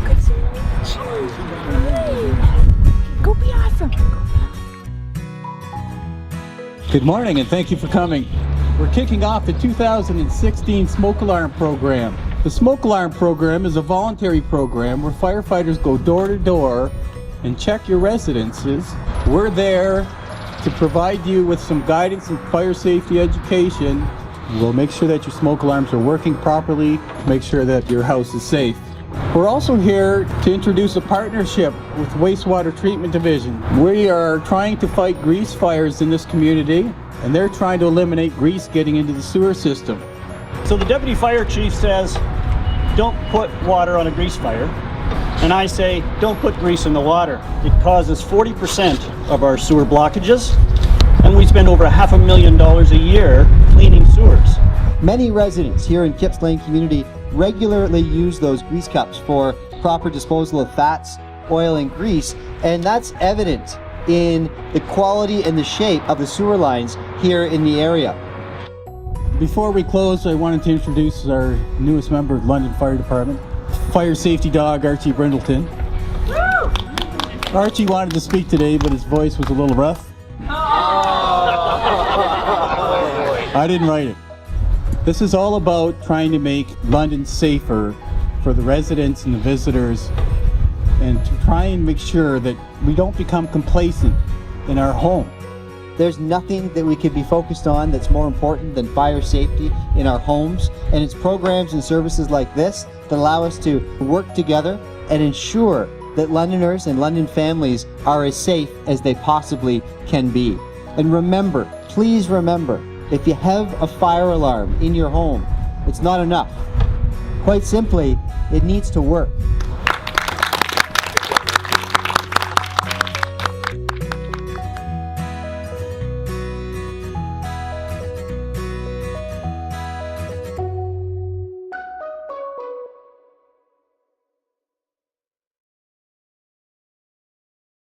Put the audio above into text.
Good to meet you. Hi. Go be awesome. Good morning and thank you for coming. We're kicking off the 2016 Smoke Alarm Program. The Smoke Alarm Program is a voluntary program where firefighters go door to door and check your residences. We're there to provide you with some guidance and fire safety education. We'll make sure that your smoke alarms are working properly, make sure that your house is safe. We're also here to introduce a partnership with Wastewater Treatment Division. We are trying to fight grease fires in this community, and they're trying to eliminate grease getting into the sewer system. So the deputy fire chief says, don't put water on a grease fire. And I say, don't put grease in the water. It causes 40% of our sewer blockages, and we spend over $500,000 a year cleaning sewers. Many residents here in Kipps Lane community regularly use those grease cups for proper disposal of fats, oil, and grease, and that's evident in the quality and the shape of the sewer lines here in the area. Before we close, I wanted to introduce our newest member of the Ldnont Fire Department, fire safety dog Archie Brindleton. Woo! Archie wanted to speak today, but his voice was a little rough. I didn't write it. This is all about trying to make London safer for the residents and the visitors, and to try and make sure that we don't become complacent in our home. There's nothing that we could be focused on that's more important than fire safety in our homes, and it's programs and services like this that allow us to work together and ensure that Londoners and London families are as safe as they possibly can be. And remember, please remember, if you have a fire alarm in your home, it's not enough. Quite simply, it needs to work.